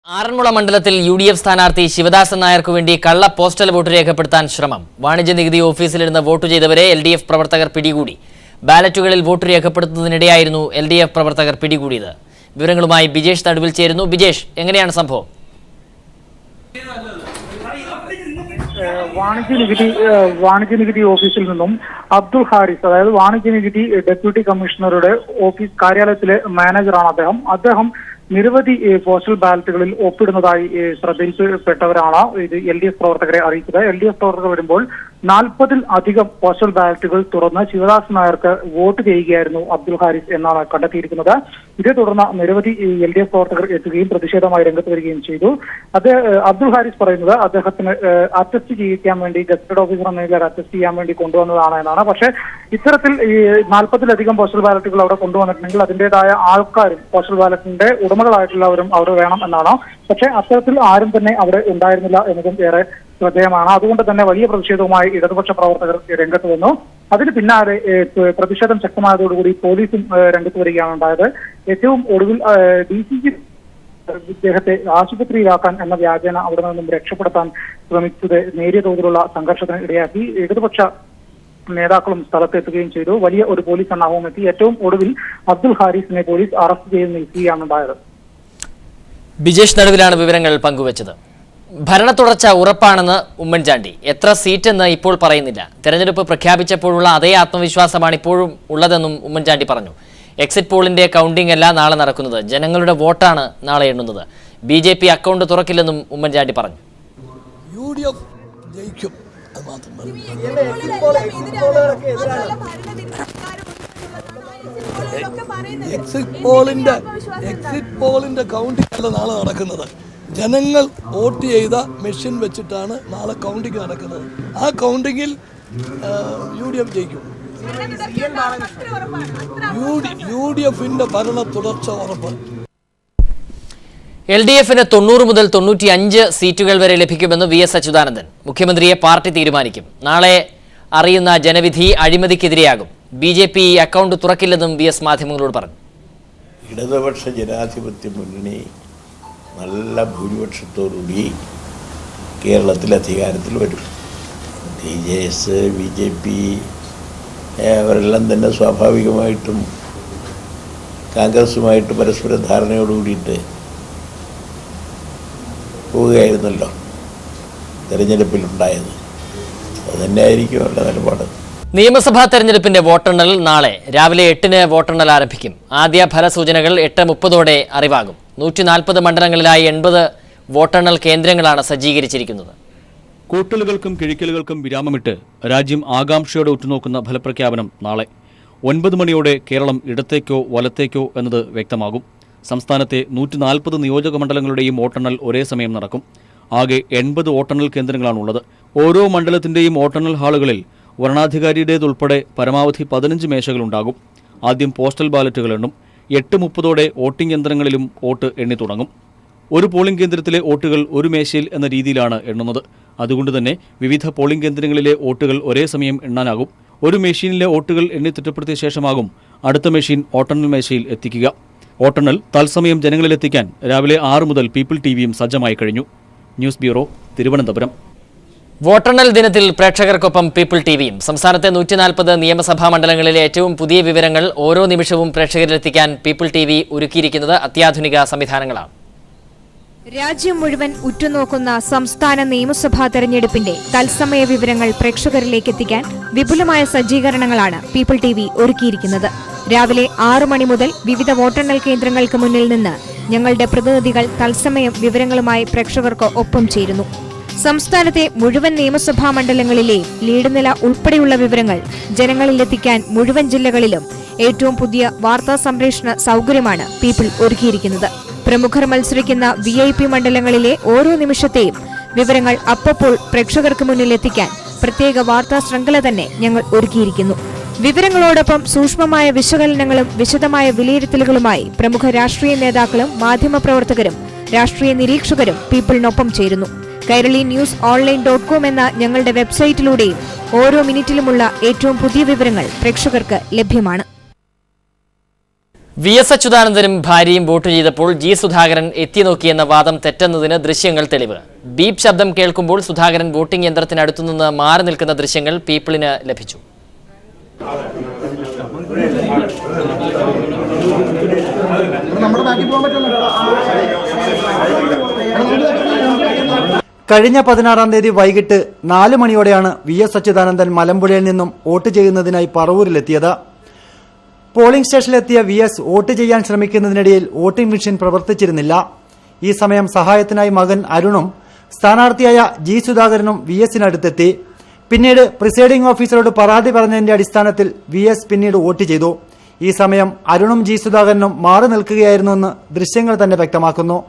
ആറന്മുള മണ്ഡലത്തിൽ UDF സ്ഥാനാർത്ഥി ശിവദാസൻ നായർക്കു വേണ്ടി കള്ള പോസ്റ്റൽ വോട്ട് രേഖപ്പെടുത്താൻ ശ്രമം. വാണിജ്യ നികുതി ഓഫീസിലിരുന്ന് വോട്ട് ചെയ്തവരെ LDF പ്രവർത്തകർ പിടികൂടി. ബാലറ്റുകളിൽ വോട്ട് രേഖപ്പെടുത്തുന്നതിനിടെയായിരുന്നു LDF പ്രവർത്തകർ പിടികൂടിയത്. വിവരങ്ങളുമായി ബിജേഷ് നടുവിൽ ചേരുന്നു. ബിജേഷ്, എങ്ങനെയാണ് സംഭവം? വാണിജ്യ നികുതി ഓഫീസിൽ നിന്നും അബ്ദുൾ ഹാരിസ്, അതായത് വാണിജ്യ നികുതി ഡെപ്യൂട്ടി കമ്മീഷണറുടെ ഓഫീസ് കാര്യാലയത്തിലെ മാനേജറാണ് അദ്ദേഹം നിരവധി പോസ്റ്റൽ ബാലറ്റുകളിൽ ഒപ്പിടുന്നതായി ശ്രദ്ധയിൽപ്പെട്ടവരാണ് ഇത് LDF പ്രവർത്തകരെ അറിയിച്ചത്. LDF പ്രവർത്തകർ വരുമ്പോൾ 40-ൽ-അധികം പോസ്റ്റൽ ബാലറ്റുകൾ തുറന്ന് ശിവദാസൻ നായർക്ക് വോട്ട് ചെയ്യുകയായിരുന്നു അബ്ദുൾ ഹാരിസ് എന്നാണ് കണ്ടെത്തിയിരിക്കുന്നത്. ഇതേ തുടർന്ന് നിരവധി LDF പ്രവർത്തകർ എത്തുകയും പ്രതിഷേധമായി രംഗത്ത് വരികയും ചെയ്തു. അബ്ദുൾ ഹാരിസ് പറയുന്നത് അദ്ദേഹത്തിന് അറ്റസ്റ്റ് ചെയ്യിക്കാൻ വേണ്ടി ഗസറ്റഡ് ഓഫീസർ എന്ന നിലയിൽ അറ്റസ്റ്റ് ചെയ്യാൻ വേണ്ടി കൊണ്ടുവന്നതാണ് എന്നാണ്. പക്ഷേ ഇത്തരത്തിൽ 40-ലധികം പോസ്റ്റൽ ബാലറ്റുകൾ അവിടെ കൊണ്ടുവന്നിട്ടുണ്ടെങ്കിൽ അതിൻ്റെതായ ആൾക്കാരും പോസ്റ്റൽ ബാലറ്റിന്റെ ഉടമകളായിട്ടുള്ളവരും അവിടെ വേണം എന്നാണ്. പക്ഷേ അത്തരത്തിൽ ആരും തന്നെ അവിടെ ഉണ്ടായിരുന്നില്ല എന്നതും ഏറെ ശ്രദ്ധേയമാണ്. അതുകൊണ്ട് തന്നെ വലിയ പ്രതിഷേധവുമായി ഇടതുപക്ഷ പ്രവർത്തകർ രംഗത്ത് വന്നു. അതിന് പിന്നാലെ പ്രതിഷേധം ശക്തമായതോടുകൂടി പോലീസും രംഗത്ത് വരികയാണ് ഉണ്ടായത്. ഏറ്റവും ഒടുവിൽ DCG ഇദ്ദേഹത്തെ ആശുപത്രിയിലാക്കാൻ എന്ന വ്യാജേന അവിടെ നിന്നും രക്ഷപ്പെടുത്താൻ ശ്രമിച്ചത് നേരിയ തോതിലുള്ള സംഘർഷത്തിന് ഇടയാക്കി. ഇടതുപക്ഷ നേതാക്കളും സ്ഥലത്തെത്തുകയും ചെയ്തു. വലിയ ഒരു പോലീസ് സന്നാഹവും എത്തി. ഏറ്റവും ഒടുവിൽ അബ്ദുൾ ഹാരിസിനെ പോലീസ് അറസ്റ്റ് ചെയ്ത് നീക്കുകയാണ് ഉണ്ടായത്. ബിജേഷ് നടുവിലാണ് വിവരങ്ങൾ പങ്കുവച്ചത്. ഭരണ തുടർച്ച ഉറപ്പാണെന്ന് ഉമ്മൻചാണ്ടി. എത്ര സീറ്റെന്ന് ഇപ്പോൾ പറയുന്നില്ല. തെരഞ്ഞെടുപ്പ് പ്രഖ്യാപിച്ചപ്പോഴുള്ള അതേ ആത്മവിശ്വാസമാണ് ഇപ്പോഴും ഉള്ളതെന്നും ഉമ്മൻചാണ്ടി പറഞ്ഞു. എക്സിറ്റ് പോളിന്റെ കൗണ്ടിംഗ് അല്ല നാളെ നടക്കുന്നത്. ജനങ്ങളുടെ വോട്ടാണ് നാളെ എണ്ണുന്നത്. BJP അക്കൗണ്ട് തുറക്കില്ലെന്നും ഉമ്മൻചാണ്ടി പറഞ്ഞു. UDF ജയിക്കും. എക്സിറ്റ് പോളിന്റെ കൗണ്ടിംഗ് അല്ല നാളെ നടക്കുന്നത്. ജനങ്ങൾ വോട്ട് ചെയ്ത മെഷീൻ വെച്ചിട്ടാണ് നാളെ കൗണ്ടിംഗ് നടക്കുന്നത്. ആ കൗണ്ടിങ്ങിൽ UDF ജയിക്കും. UDFന്റെ ഭരണ തുടർച്ച ഉറപ്പ്. LDFന് 90 മുതൽ 95 സീറ്റുകൾ വരെ ലഭിക്കുമെന്ന് VS അച്യുതാനന്ദൻ. മുഖ്യമന്ത്രിയെ പാർട്ടി തീരുമാനിക്കും. നാളെ അറിയുന്ന ജനവിധി അഴിമതിക്കെതിരെയാകും. BJP അക്കൗണ്ട് തുറക്കില്ലെന്നും VS മാധ്യമങ്ങളോട് പറഞ്ഞു. ഇടതുപക്ഷ ജനാധിപത്യ മുന്നണി നല്ല ഭൂരിപക്ഷത്തോടുകൂടി കേരളത്തിൽ അധികാരത്തിൽ വരും. TJS, BJP അവരെല്ലാം തന്നെ സ്വാഭാവികമായിട്ടും കോൺഗ്രസുമായിട്ട് പരസ്പര ധാരണയോടുകൂടിയിട്ട് പോവുകയായിരുന്നല്ലോ തെരഞ്ഞെടുപ്പിലുണ്ടായത്. അതുതന്നെയായിരിക്കും അവരുടെ നിലപാട്. നിയമസഭാ തെരഞ്ഞെടുപ്പിന്റെ വോട്ടെണ്ണൽ നാളെ രാവിലെ 8-ന് വോട്ടെണ്ണൽ ആരംഭിക്കും. ആദ്യ ഫലസൂചനകൾ 8:30 അറിവാകും. 140 മണ്ഡലങ്ങളിലായി 80 വോട്ടെണ്ണൽ കേന്ദ്രങ്ങളാണ് സജ്ജീകരിച്ചിരിക്കുന്നത്. കൂട്ടലുകൾക്കും കിഴിക്കലുകൾക്കും വിരാമമിട്ട് രാജ്യം ആകാംക്ഷയോടെ ഉറ്റുനോക്കുന്ന ഫലപ്രഖ്യാപനം നാളെ 9 മണിയോടെ കേരളം ഇടത്തേക്കോ വലത്തേക്കോ എന്നത് വ്യക്തമാകും. സംസ്ഥാനത്തെ 140 നിയോജക മണ്ഡലങ്ങളുടെയും വോട്ടെണ്ണൽ ഒരേ സമയം നടക്കും. ആകെ 80 വോട്ടെണ്ണൽ കേന്ദ്രങ്ങളാണുള്ളത്. ഓരോ മണ്ഡലത്തിന്റെയും വോട്ടെണ്ണൽ ഹാളുകളിൽ വരണാധികാരിയുടേതുൾപ്പെടെ പരമാവധി 15 മേശകളുണ്ടാകും. ആദ്യം പോസ്റ്റൽ ബാലറ്റുകൾ എണ്ണും. 8:30 വോട്ടിംഗ് യന്ത്രങ്ങളിലും വോട്ട് എണ്ണി തുടങ്ങും. ഒരു പോളിംഗ് കേന്ദ്രത്തിലെ വോട്ടുകൾ ഒരു മേശയിൽ എന്ന രീതിയിലാണ് എണ്ണുന്നത്. അതുകൊണ്ട് തന്നെ വിവിധ പോളിംഗ് കേന്ദ്രങ്ങളിലെ വോട്ടുകൾ ഒരേ സമയം എണ്ണാനാകും. ഒരു മെഷീനിലെ വോട്ടുകൾ എണ്ണി തിട്ടപ്പെടുത്തിയ ശേഷമാകും അടുത്ത മെഷീൻ വോട്ടെണ്ണൽ മേശയിൽ എത്തിക്കുക. വോട്ടെണ്ണൽ തത്സമയം ജനങ്ങളിലെത്തിക്കാൻ രാവിലെ 6 മുതൽ പീപ്പിൾ TVയും സജ്ജമായി കഴിഞ്ഞു. News bureau, Thiruvananthapuram. വോട്ടെണ്ണൽ ദിനത്തിൽ പ്രേക്ഷകർക്കൊപ്പം പീപ്പിൾ TVയും. സംസ്ഥാനത്തെ 140 നിയമസഭാ മണ്ഡലങ്ങളിലെ ഏറ്റവും പുതിയ വിവരങ്ങൾ ഓരോ നിമിഷവും പ്രേക്ഷകരിലെത്തിക്കാൻ പീപ്പിൾ TV ഒരുക്കിയിരിക്കുന്നത് അത്യാധുനിക സംവിധാനങ്ങളാണ്. രാജ്യം മുഴുവൻ ഉറ്റുനോക്കുന്ന സംസ്ഥാന നിയമസഭാ തെരഞ്ഞെടുപ്പിന്റെ തത്സമയ വിവരങ്ങൾ പ്രേക്ഷകരിലേക്ക് എത്തിക്കാൻ വിപുലമായ സജ്ജീകരണങ്ങളാണ് പീപ്പിൾ TV ഒരുക്കിയിരിക്കുന്നത്. രാവിലെ 6 മണി മുതൽ വിവിധ വോട്ടെണ്ണൽ കേന്ദ്രങ്ങൾക്ക് മുന്നിൽ നിന്ന് ഞങ്ങളുടെ പ്രതിനിധികൾ തത്സമയം വിവരങ്ങളുമായി പ്രേക്ഷകർക്ക് ഒപ്പം ചേരുന്നു. സംസ്ഥാനത്തെ മുഴുവൻ നിയമസഭാ മണ്ഡലങ്ങളിലെയും ലീഡ് നില ഉൾപ്പെടെയുള്ള വിവരങ്ങൾ ജനങ്ങളിലെത്തിക്കാൻ മുഴുവൻ ജില്ലകളിലും ഏറ്റവും പുതിയ വാർത്താ സംപ്രേഷണ സൗകര്യമാണ് പീപ്പിൾ ഒരുക്കിയിരിക്കുന്നത്. പ്രമുഖർ മത്സരിക്കുന്ന VIP മണ്ഡലങ്ങളിലെ ഓരോ നിമിഷത്തെയും വിവരങ്ങൾ അപ്പോൾ പ്രേക്ഷകർക്ക് മുന്നിൽ എത്തിക്കാൻ പ്രത്യേക വാർത്താ ശൃംഖല തന്നെ ഞങ്ങൾ ഒരുക്കിയിരിക്കുന്നു. വിവരങ്ങളോടൊപ്പം സൂക്ഷ്മമായ വിശകലനങ്ങളും വിശദമായ വിലയിരുത്തലുകളുമായി പ്രമുഖ രാഷ്ട്രീയ നേതാക്കളും മാധ്യമപ്രവർത്തകരും രാഷ്ട്രീയ നിരീക്ഷകരും പീപ്പിളിനൊപ്പം ചേരുന്നു. kairalinews.online.com എന്ന ഞങ്ങളുടെ വെബ്സൈറ്റിലൂടെയും ഓരോ മിനിറ്റിലുമുള്ള ഏറ്റവും പുതിയ വിവരങ്ങൾ പ്രേക്ഷകർക്ക് ലഭ്യമാണ്. VS അച്യുതാനന്ദനും ഭാര്യയും വോട്ട് ചെയ്തപ്പോൾ G സുധാകരൻ എത്തിനോക്കിയെന്ന വാദം തെറ്റെന്നതിന് ദൃശ്യങ്ങൾ തെളിവ്. ബീപ് ശബ്ദം കേൾക്കുമ്പോൾ സുധാകരൻ വോട്ടിംഗ് യന്ത്രത്തിനടുത്തുനിന്ന് മാറി നിൽക്കുന്ന ദൃശ്യങ്ങൾ പീപ്പിളിന് ലഭിച്ചു. കഴിഞ്ഞ 16-ാം തീയതി വൈകിട്ട് 4 മണിയോടെയാണ് VS അച്യുതാനന്ദൻ മലമ്പുഴയിൽ നിന്നും വോട്ട് ചെയ്യുന്നതിനായി പറവൂരിലെത്തിയത്. പോളിംഗ് സ്റ്റേഷനിലെത്തിയ VS വോട്ട് ചെയ്യാൻ ശ്രമിക്കുന്നതിനിടയിൽ വോട്ടിംഗ് മെഷീൻ പ്രവർത്തിച്ചിരുന്നില്ല. ഈ സമയം സഹായത്തിനായി മകൻ അരുണും സ്ഥാനാർത്ഥിയായ G സുധാകരനും VSനടുത്തെത്തി. പിന്നീട് പ്രിസൈഡിംഗ് ഓഫീസറോട് പരാതി പറഞ്ഞതിന്റെ അടിസ്ഥാനത്തിൽ VS പിന്നീട് വോട്ട് ചെയ്തു. ഈ സമയം അരുണും G സുധാകരനും മാറി നിൽക്കുകയായിരുന്നുവെന്ന് ദൃശ്യങ്ങൾ തന്നെ വ്യക്തമാക്കുന്നു.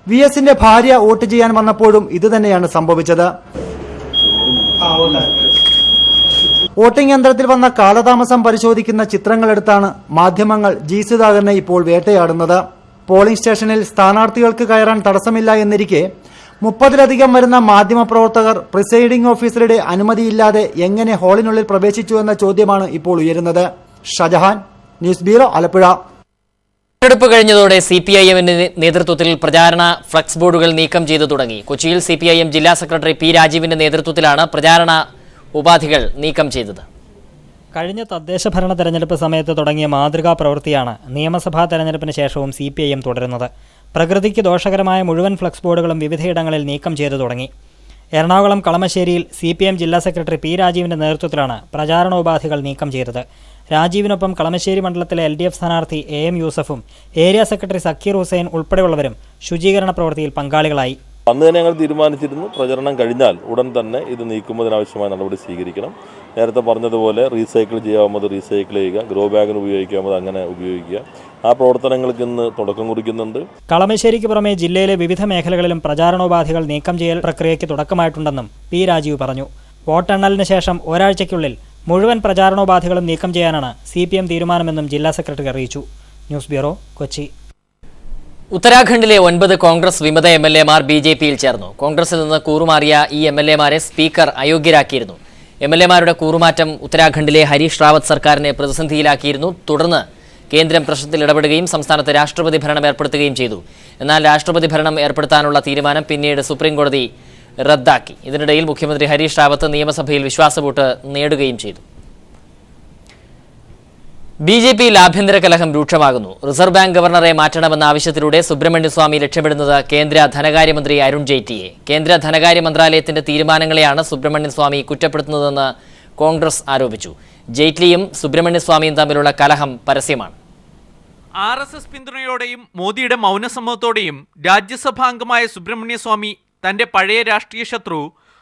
VSന്റെ ഭാര്യ വോട്ട് ചെയ്യാൻ വന്നപ്പോഴും ഇതുതന്നെയാണ് സംഭവിച്ചത്. വോട്ടിംഗ് യന്ത്രത്തിൽ വന്ന കാലതാമസം പരിശോധിക്കുന്ന ചിത്രങ്ങളെടുത്താണ് മാധ്യമങ്ങൾ G സുധാകരനെ ഇപ്പോൾ വേട്ടയാടുന്നത്. പോളിംഗ് സ്റ്റേഷനിൽ സ്ഥാനാർത്ഥികൾക്ക് കയറാൻ തടസ്സമില്ല എന്നിരിക്കെ 30-ലധികം വരുന്ന മാധ്യമപ്രവർത്തകർ പ്രിസൈഡിംഗ് ഓഫീസറുടെ അനുമതിയില്ലാതെ എങ്ങനെ ഹാളിനുള്ളിൽ പ്രവേശിച്ചു എന്ന ചോദ്യമാണ് ഇപ്പോൾ ഉയരുന്നത്. Shajahan, news bureau, Alappuzha. തെരഞ്ഞെടുപ്പ് കഴിഞ്ഞതോടെ CPIMന്റെ നേതൃത്വത്തിൽ പ്രചാരണ ഫ്ലക്സ് ബോർഡുകൾ നീക്കം ചെയ്തു തുടങ്ങി. കൊച്ചിയിൽ CPIM ജില്ലാ സെക്രട്ടറി P രാജീവിന്റെ നേതൃത്വത്തിലാണ് പ്രചാരണ ഉപാധികൾ നീക്കം ചെയ്തത്. കഴിഞ്ഞ തദ്ദേശ ഭരണ തെരഞ്ഞെടുപ്പ് സമയത്ത് തുടങ്ങിയ മാതൃകാ പ്രവൃത്തിയാണ് നിയമസഭാ തെരഞ്ഞെടുപ്പിന് ശേഷവും CPIM തുടരുന്നത്. പ്രകൃതിക്ക് ദോഷകരമായ മുഴുവൻ ഫ്ലക്സ് ബോർഡുകളും വിവിധയിടങ്ങളിൽ നീക്കം ചെയ്തു തുടങ്ങി. എറണാകുളം കളമശ്ശേരിയിൽ CPIM ജില്ലാ സെക്രട്ടറി P രാജീവിന്റെ നേതൃത്വത്തിലാണ് പ്രചാരണോപാധികൾ നീക്കം ചെയ്തത്. രാജീവിനൊപ്പം കളമശ്ശേരി മണ്ഡലത്തിലെ LDF സ്ഥാനാർത്ഥി AM യൂസഫും ഏരിയ സെക്രട്ടറി സക്കീർ ഹുസൈൻ ഉൾപ്പെടെയുള്ളവരും ശുചീകരണ പ്രവൃത്തിയിൽ പങ്കാളികളായി. അന്ന് തന്നെ ഞങ്ങൾ തീരുമാനിച്ചിരുന്നു, പ്രചരണം കഴിഞ്ഞാൽ ഉടൻ തന്നെ ഇത് നീക്കുന്നതിനാവശ്യമായ നടപടി സ്വീകരിക്കണം. നേരത്തെ പറഞ്ഞതുപോലെ റീസൈക്കിൾ ചെയ്യാവുന്നത് റീസൈക്കിൾ ചെയ്യുക, ഗ്രോ ബാഗിന് ഉപയോഗിക്കാവുന്നത് അങ്ങനെ ഉപയോഗിക്കുക. ആ പ്രവർത്തനങ്ങൾക്ക് ഇന്ന് തുടക്കം കുറിക്കുന്നുണ്ട്. കളമശ്ശേരിക്ക് പുറമെ ജില്ലയിലെ വിവിധ മേഖലകളിലും പ്രചാരണോപാധികൾ നീക്കം ചെയ്യൽ പ്രക്രിയയ്ക്ക് തുടക്കമായിട്ടുണ്ടെന്നും P രാജീവ് പറഞ്ഞു. വോട്ടെണ്ണലിന് ശേഷം ഒരാഴ്ചയ്ക്കുള്ളിൽ മുഴുവൻ പ്രചാരണോപാധികളും നീക്കം ചെയ്യാനാണ് CPM തീരുമാനമെന്നും ജില്ലാ സെക്രട്ടറി അറിയിച്ചു. News bureau, Kochi. ഉത്തരാഖണ്ഡിലെ 9 കോൺഗ്രസ് വിമത MLAമാർ BJPയിൽ ചേർന്നു. കോൺഗ്രസിൽ നിന്ന് കൂറുമാറിയ ഈ MLAമാരെ സ്പീക്കർ അയോഗ്യരാക്കിയിരുന്നു. MLAമാരുടെ കൂറുമാറ്റം ഉത്തരാഖണ്ഡിലെ ഹരീഷ് റാവത്ത് സർക്കാരിനെ പ്രതിസന്ധിയിലാക്കിയിരുന്നു. തുടർന്ന് കേന്ദ്രം പ്രശ്നത്തിൽ ഇടപെടുകയും സംസ്ഥാനത്ത് രാഷ്ട്രപതി ഭരണം ഏർപ്പെടുത്തുകയും ചെയ്തു. എന്നാൽ രാഷ്ട്രപതി ഭരണം ഏർപ്പെടുത്താനുള്ള തീരുമാനം പിന്നീട് സുപ്രീംകോടതി റദ്ദാക്കി. ഇതിനിടയിൽ മുഖ്യമന്ത്രി ഹരീഷ് റാവത്ത് നിയമസഭയിൽ വിശ്വാസ വോട്ട് നേടുകയും ചെയ്തു. BJPയിൽ ആഭ്യന്തര കലഹം രൂക്ഷമാകുന്നു. റിസർവ് ബാങ്ക് ഗവർണറെ മാറ്റണമെന്ന ആവശ്യത്തിലൂടെ സുബ്രഹ്മണ്യ സ്വാമി ലക്ഷ്യമിടുന്നത് കേന്ദ്ര ധനകാര്യമന്ത്രി അരുൺ ജെയ്റ്റ്ലിയെ. കേന്ദ്ര ധനകാര്യ മന്ത്രാലയത്തിന്റെ തീരുമാനങ്ങളെയാണ് സുബ്രഹ്മണ്യ സ്വാമി കുറ്റപ്പെടുത്തുന്നതെന്ന് കോൺഗ്രസ് ആരോപിച്ചു. ജെയ്റ്റ്ലിയും സുബ്രഹ്മണ്യ സ്വാമിയും തമ്മിലുള്ള കലഹം പരസ്യമാണ്. RSS പിന്തുണയോടെയും മോദിയുടെ മൗനസമ്മതത്തോടെയും രാജ്യസഭാംഗമായ സുബ്രഹ്മണ്യ സ്വാമി തന്റെ പഴയ രാഷ്ട്രീയ ശത്രു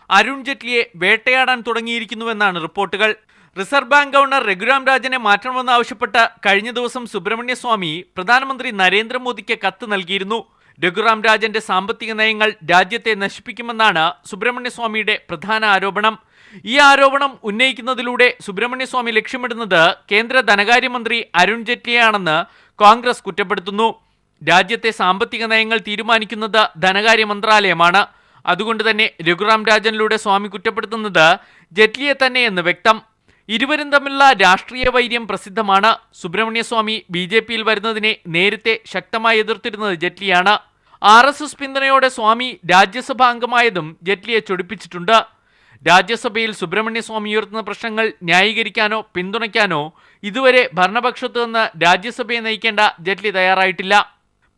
അരുൺ ജെയ്റ്റ്ലിയെ വേട്ടയാടാൻ തുടങ്ങിയിരിക്കുന്നുവെന്നാണ് റിപ്പോർട്ടുകൾ. റിസർവ് ബാങ്ക് ഗവർണർ രഘുറാം രാജനെ മാറ്റണമെന്നാവശ്യപ്പെട്ട് കഴിഞ്ഞ ദിവസം സുബ്രഹ്മണ്യ സ്വാമി പ്രധാനമന്ത്രി നരേന്ദ്രമോദിക്ക് കത്ത് നൽകിയിരുന്നു. രഘുറാം രാജന്റെ സാമ്പത്തിക നയങ്ങൾ രാജ്യത്തെ നശിപ്പിക്കുമെന്നാണ് സുബ്രഹ്മണ്യ സ്വാമിയുടെ പ്രധാന ആരോപണം. ഈ ആരോപണം ഉന്നയിക്കുന്നതിലൂടെ സുബ്രഹ്മണ്യ സ്വാമി ലക്ഷ്യമിടുന്നത് കേന്ദ്ര ധനകാര്യമന്ത്രി അരുൺ ജെയ്റ്റ്ലിയാണെന്ന് കോൺഗ്രസ് കുറ്റപ്പെടുത്തുന്നു. രാജ്യത്തെ സാമ്പത്തിക നയങ്ങൾ തീരുമാനിക്കുന്നത് ധനകാര്യ മന്ത്രാലയമാണ്. അതുകൊണ്ട് തന്നെ രഘുറാം രാജനിലൂടെ സ്വാമി കുറ്റപ്പെടുത്തുന്നത് ജെയ്റ്റ്ലിയെ തന്നെയെന്ന് വ്യക്തം. ഇരുവരും തമ്മിലുള്ള രാഷ്ട്രീയ വൈര്യം പ്രസിദ്ധമാണ്. സുബ്രഹ്മണ്യ സ്വാമി BJPയിൽ വരുന്നതിനെ നേരത്തെ ശക്തമായി എതിർത്തിരുന്നത് ജെയ്റ്റ്ലിയാണ്. RSS പിന്തുണയോടെ സ്വാമി രാജ്യസഭാ അംഗമായതും ജെയ്റ്റ്ലിയെ ചൊടിപ്പിച്ചിട്ടുണ്ട്. രാജ്യസഭയിൽ സുബ്രഹ്മണ്യ സ്വാമി ഉയർത്തുന്ന പ്രശ്നങ്ങൾ ന്യായീകരിക്കാനോ പിന്തുണയ്ക്കാനോ ഇതുവരെ ഭരണപക്ഷത്തു നിന്ന് രാജ്യസഭയെ നയിക്കേണ്ട ജെയ്റ്റ്ലി തയ്യാറായിട്ടില്ല.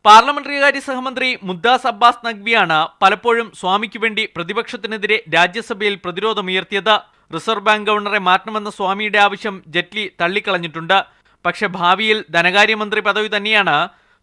പാർലമെന്ററി കാര്യ സഹമന്ത്രി മുദ്ദാസ് അബ്ബാസ് നഖ്വിയാണ് പലപ്പോഴും സ്വാമിക്ക് വേണ്ടി പ്രതിപക്ഷത്തിനെതിരെ രാജ്യസഭയിൽ പ്രതിരോധമുയർത്തിയത്. റിസർവ് ബാങ്ക് ഗവർണറെ മാറ്റണമെന്ന സ്വാമിയുടെ ആവശ്യം ജെയ്റ്റ്ലി തള്ളിക്കളഞ്ഞിട്ടുണ്ട്. പക്ഷേ ഭാവിയിൽ ധനകാര്യമന്ത്രി പദവി തന്നെയാണ്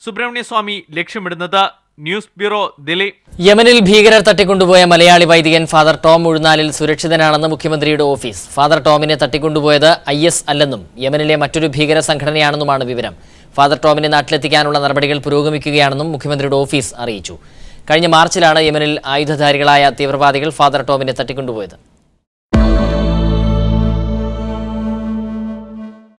സുബ്രഹ്മണ്യ സ്വാമി ലക്ഷ്യമിടുന്നത്. News bureau, Delhi. യമനിൽ ഭീകരർ തട്ടിക്കൊണ്ടുപോയ മലയാളി വൈദികൻ ഫാദർ ടോം ഉഴുന്നാലിൽ സുരക്ഷിതനാണെന്ന് മുഖ്യമന്ത്രിയുടെ ഓഫീസ്. ഫാദർ ടോമിനെ തട്ടിക്കൊണ്ടുപോയത് IS അല്ലെന്നും യമനിലെ മറ്റൊരു ഭീകര സംഘടനയാണെന്നുമാണ് വിവരം. ഫാദർ ടോമിനെ നാട്ടിലെത്തിക്കാനുള്ള നടപടികൾ പുരോഗമിക്കുകയാണെന്നും മുഖ്യമന്ത്രിയുടെ ഓഫീസ് അറിയിച്ചു. കഴിഞ്ഞ മാർച്ചിലാണ് യമനിൽ ആയുധധാരികളായ തീവ്രവാദികൾ ഫാദർ ടോമിനെ തട്ടിക്കൊണ്ടുപോയത്.